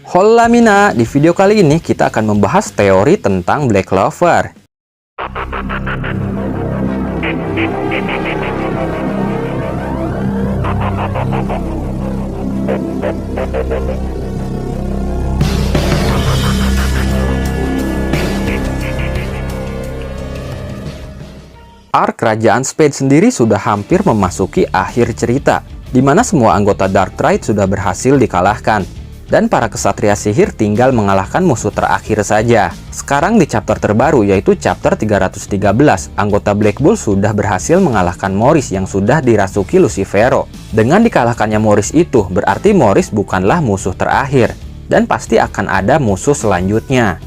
Hola Mina, di video kali ini kita akan membahas teori tentang Black Clover. Arc Kerajaan Spade sendiri sudah hampir memasuki akhir cerita, di mana semua anggota Darkrai sudah berhasil dikalahkan, dan para kesatria sihir tinggal mengalahkan musuh terakhir saja. Sekarang di chapter terbaru, yaitu chapter 313, anggota Black Bull sudah berhasil mengalahkan Morris yang sudah dirasuki Lucifero. Dengan dikalahkannya Morris itu, berarti Morris bukanlah musuh terakhir, dan pasti akan ada musuh selanjutnya.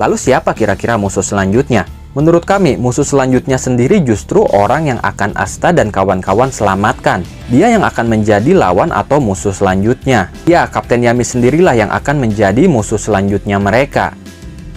Lalu siapa kira-kira musuh selanjutnya? Menurut kami, musuh selanjutnya sendiri justru orang yang akan Asta dan kawan-kawan selamatkan. Dia yang akan menjadi lawan atau musuh selanjutnya. Ya, Kapten Yami sendirilah yang akan menjadi musuh selanjutnya mereka.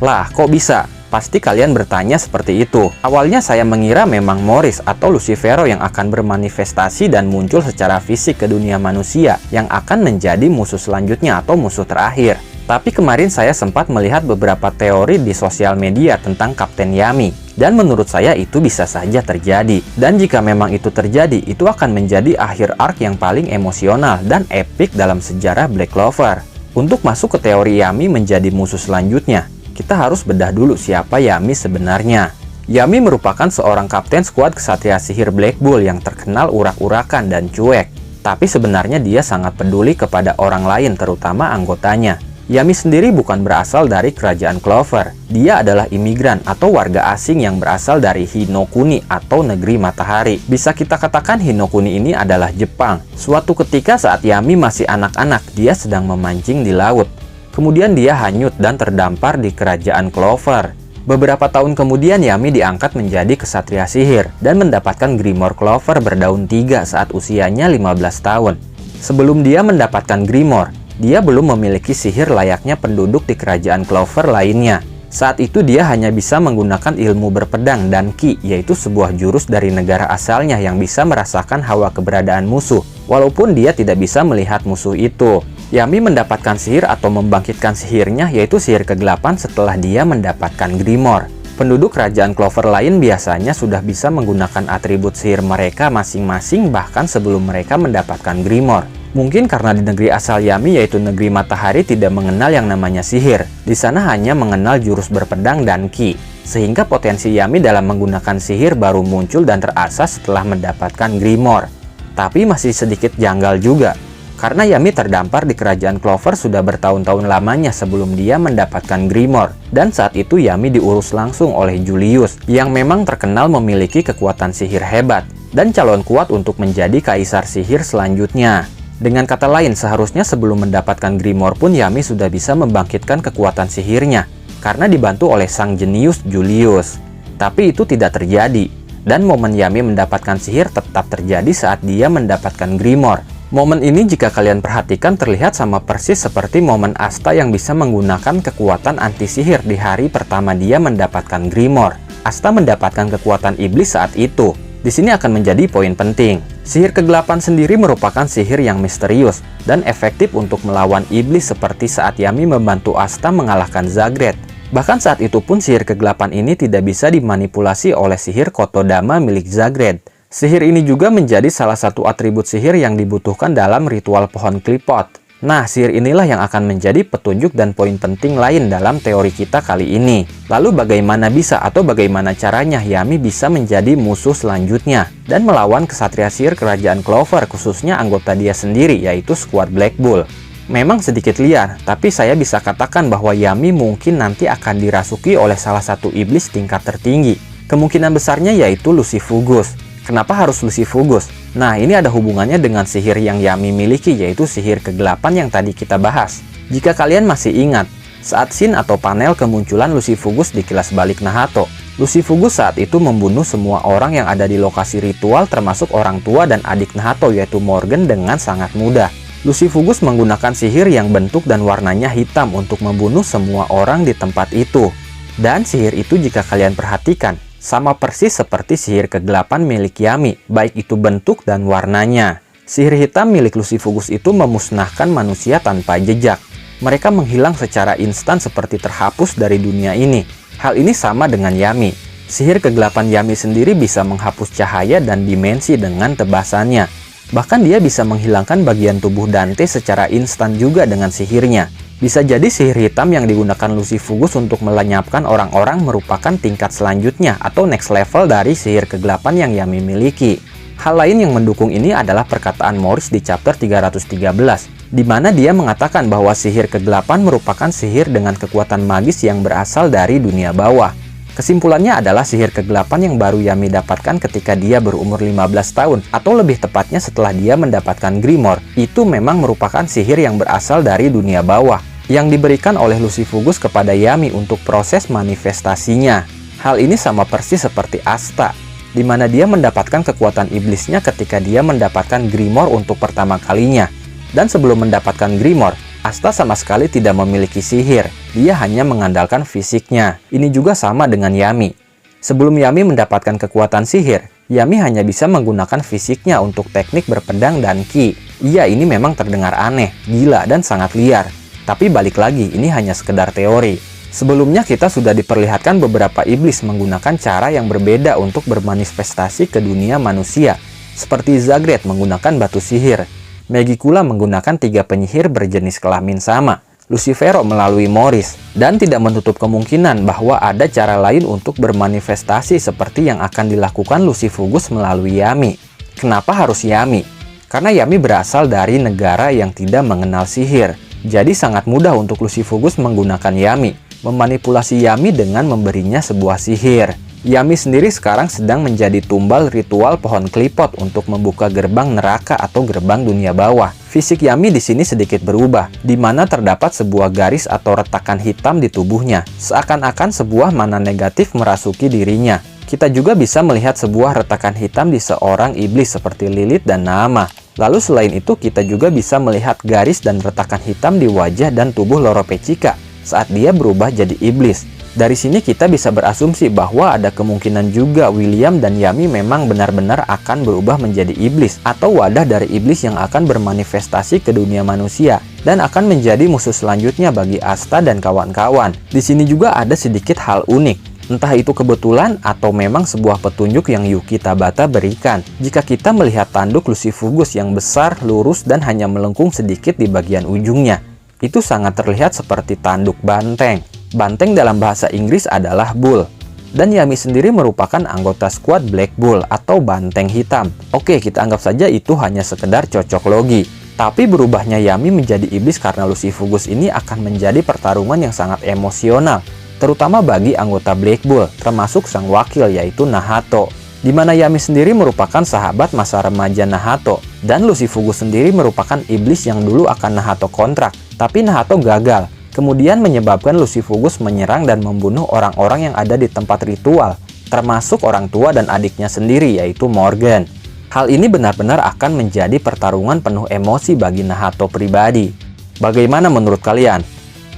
Lah, kok bisa? Pasti kalian bertanya seperti itu. Awalnya saya mengira memang Morris atau Lucifero yang akan bermanifestasi dan muncul secara fisik ke dunia manusia, yang akan menjadi musuh selanjutnya atau musuh terakhir. Tapi kemarin saya sempat melihat beberapa teori di sosial media tentang Kapten Yami. Dan menurut saya itu bisa saja terjadi. Dan jika memang itu terjadi, itu akan menjadi akhir arc yang paling emosional dan epik dalam sejarah Black Clover. Untuk masuk ke teori Yami menjadi musuh selanjutnya, kita harus bedah dulu siapa Yami sebenarnya. Yami merupakan seorang kapten skuad kesatria sihir Black Bull yang terkenal urak-urakan dan cuek. Tapi sebenarnya dia sangat peduli kepada orang lain, terutama anggotanya. Yami sendiri bukan berasal dari kerajaan Clover. Dia adalah imigran atau warga asing yang berasal dari Hinokuni atau negeri matahari. Bisa kita katakan Hinokuni ini adalah Jepang. Suatu ketika saat Yami masih anak-anak, dia sedang memancing di laut. Kemudian dia hanyut dan terdampar di kerajaan Clover. Beberapa tahun kemudian Yami diangkat menjadi kesatria sihir dan mendapatkan Grimoire Clover berdaun 3 saat usianya 15 tahun. Sebelum dia mendapatkan Grimoire, dia belum memiliki sihir layaknya penduduk di kerajaan Clover lainnya. Saat itu dia hanya bisa menggunakan ilmu berpedang dan Ki, yaitu sebuah jurus dari negara asalnya yang bisa merasakan hawa keberadaan musuh, walaupun dia tidak bisa melihat musuh itu. Yami mendapatkan sihir atau membangkitkan sihirnya, yaitu sihir kegelapan setelah dia mendapatkan Grimoire. Penduduk kerajaan Clover lain biasanya sudah bisa menggunakan atribut sihir mereka masing-masing bahkan sebelum mereka mendapatkan Grimoire. Mungkin karena di negeri asal Yami, yaitu negeri matahari, tidak mengenal yang namanya sihir. Di sana hanya mengenal jurus berpedang dan Ki. Sehingga potensi Yami dalam menggunakan sihir baru muncul dan terasah setelah mendapatkan Grimoire. Tapi masih sedikit janggal juga. Karena Yami terdampar di kerajaan Clover sudah bertahun-tahun lamanya sebelum dia mendapatkan Grimoire. Dan saat itu Yami diurus langsung oleh Julius, yang memang terkenal memiliki kekuatan sihir hebat. Dan calon kuat untuk menjadi kaisar sihir selanjutnya. Dengan kata lain, seharusnya sebelum mendapatkan Grimoire pun Yami sudah bisa membangkitkan kekuatan sihirnya, karena dibantu oleh sang jenius Julius. Tapi itu tidak terjadi, dan momen Yami mendapatkan sihir tetap terjadi saat dia mendapatkan Grimoire. Momen ini jika kalian perhatikan terlihat sama persis seperti momen Asta yang bisa menggunakan kekuatan anti sihir di hari pertama dia mendapatkan Grimoire. Asta mendapatkan kekuatan iblis saat itu. Di sini akan menjadi poin penting. Sihir kegelapan sendiri merupakan sihir yang misterius dan efektif untuk melawan iblis seperti saat Yami membantu Asta mengalahkan Zagreed. Bahkan saat itu pun sihir kegelapan ini tidak bisa dimanipulasi oleh sihir Kotodama milik Zagreed. Sihir ini juga menjadi salah satu atribut sihir yang dibutuhkan dalam ritual pohon klipot. Nah, sihir inilah yang akan menjadi petunjuk dan poin penting lain dalam teori kita kali ini. Lalu bagaimana bisa atau bagaimana caranya Yami bisa menjadi musuh selanjutnya dan melawan kesatria sihir kerajaan Clover, khususnya anggota dia sendiri, yaitu skuad Black Bull. Memang sedikit liar, tapi saya bisa katakan bahwa Yami mungkin nanti akan dirasuki oleh salah satu iblis tingkat tertinggi. Kemungkinan besarnya yaitu Lucifugus. Kenapa harus Lucifugus? Nah, ini ada hubungannya dengan sihir yang Yami miliki, yaitu sihir kegelapan yang tadi kita bahas. Jika kalian masih ingat, saat scene atau panel kemunculan Lucifugus di kilas balik Nahato, Lucifugus saat itu membunuh semua orang yang ada di lokasi ritual termasuk orang tua dan adik Nahato, yaitu Morgan, dengan sangat mudah. Lucifugus menggunakan sihir yang bentuk dan warnanya hitam untuk membunuh semua orang di tempat itu. Dan sihir itu jika kalian perhatikan, sama persis seperti sihir kegelapan milik Yami, baik itu bentuk dan warnanya. Sihir hitam milik Lucifugus itu memusnahkan manusia tanpa jejak. Mereka menghilang secara instan seperti terhapus dari dunia ini. Hal ini sama dengan Yami. Sihir kegelapan Yami sendiri bisa menghapus cahaya dan dimensi dengan tebasannya. Bahkan dia bisa menghilangkan bagian tubuh Dante secara instan juga dengan sihirnya. Bisa jadi sihir hitam yang digunakan Lucifugus untuk melenyapkan orang-orang merupakan tingkat selanjutnya atau next level dari sihir kegelapan yang Yami miliki. Hal lain yang mendukung ini adalah perkataan Morris di chapter 313, di mana dia mengatakan bahwa sihir kegelapan merupakan sihir dengan kekuatan magis yang berasal dari dunia bawah. Kesimpulannya adalah sihir kegelapan yang baru Yami dapatkan ketika dia berumur 15 tahun, atau lebih tepatnya setelah dia mendapatkan Grimoire, itu memang merupakan sihir yang berasal dari dunia bawah, yang diberikan oleh Lucifugus kepada Yami untuk proses manifestasinya. Hal ini sama persis seperti Asta, di mana dia mendapatkan kekuatan iblisnya ketika dia mendapatkan Grimoire untuk pertama kalinya. Dan sebelum mendapatkan Grimoire, Asta sama sekali tidak memiliki sihir, dia hanya mengandalkan fisiknya. Ini juga sama dengan Yami. Sebelum Yami mendapatkan kekuatan sihir, Yami hanya bisa menggunakan fisiknya untuk teknik berpedang dan ki. Iya, ini memang terdengar aneh, gila, dan sangat liar. Tapi balik lagi, ini hanya sekedar teori. Sebelumnya kita sudah diperlihatkan beberapa iblis menggunakan cara yang berbeda untuk bermanifestasi ke dunia manusia. Seperti Zagreus menggunakan batu sihir, Megicula menggunakan 3 penyihir berjenis kelamin sama, Lucifero melalui Morris, dan tidak menutup kemungkinan bahwa ada cara lain untuk bermanifestasi seperti yang akan dilakukan Lucifugus melalui Yami. Kenapa harus Yami? Karena Yami berasal dari negara yang tidak mengenal sihir. Jadi sangat mudah untuk Lucifugus menggunakan Yami, memanipulasi Yami dengan memberinya sebuah sihir. Yami sendiri sekarang sedang menjadi tumbal ritual pohon klipot untuk membuka gerbang neraka atau gerbang dunia bawah. Fisik Yami di sini sedikit berubah, di mana terdapat sebuah garis atau retakan hitam di tubuhnya, seakan-akan sebuah mana negatif merasuki dirinya. Kita juga bisa melihat sebuah retakan hitam di seorang iblis seperti Lilith dan Naamah. Lalu selain itu kita juga bisa melihat garis dan retakan hitam di wajah dan tubuh Loropechika saat dia berubah jadi iblis. Dari sini kita bisa berasumsi bahwa ada kemungkinan juga William dan Yami memang benar-benar akan berubah menjadi iblis atau wadah dari iblis yang akan bermanifestasi ke dunia manusia dan akan menjadi musuh selanjutnya bagi Asta dan kawan-kawan. Di sini juga ada sedikit hal unik. Entah itu kebetulan atau memang sebuah petunjuk yang Yuki Tabata berikan. Jika kita melihat tanduk Lucifugus yang besar, lurus, dan hanya melengkung sedikit di bagian ujungnya, itu sangat terlihat seperti tanduk banteng. Banteng dalam bahasa Inggris adalah bull. Dan Yami sendiri merupakan anggota skuad Black Bull atau banteng hitam. Oke, kita anggap saja itu hanya sekedar cocok logi. Tapi berubahnya Yami menjadi iblis karena Lucifugus ini akan menjadi pertarungan yang sangat emosional, terutama bagi anggota Black Bull, termasuk sang wakil yaitu Nahato. Di mana Yami sendiri merupakan sahabat masa remaja Nahato, dan Lucifugus sendiri merupakan iblis yang dulu akan Nahato kontrak, tapi Nahato gagal. Kemudian menyebabkan Lucifugus menyerang dan membunuh orang-orang yang ada di tempat ritual, termasuk orang tua dan adiknya sendiri yaitu Morgan. Hal ini benar-benar akan menjadi pertarungan penuh emosi bagi Nahato pribadi. Bagaimana menurut kalian?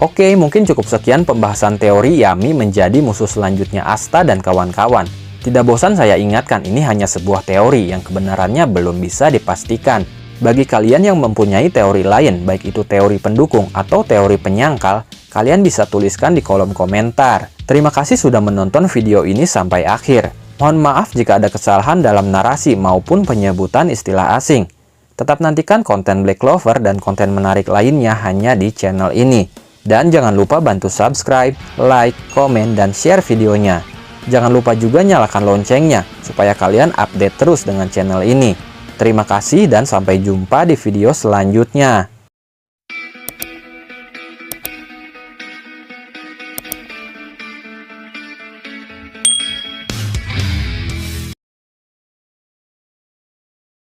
Oke, mungkin cukup sekian pembahasan teori Yami menjadi musuh selanjutnya Asta dan kawan-kawan. Tidak bosan saya ingatkan, ini hanya sebuah teori yang kebenarannya belum bisa dipastikan. Bagi kalian yang mempunyai teori lain, baik itu teori pendukung atau teori penyangkal, kalian bisa tuliskan di kolom komentar. Terima kasih sudah menonton video ini sampai akhir. Mohon maaf jika ada kesalahan dalam narasi maupun penyebutan istilah asing. Tetap nantikan konten Black Clover dan konten menarik lainnya hanya di channel ini. Dan jangan lupa bantu subscribe, like, komen, dan share videonya. Jangan lupa juga nyalakan loncengnya, supaya kalian update terus dengan channel ini. Terima kasih dan sampai jumpa di video selanjutnya.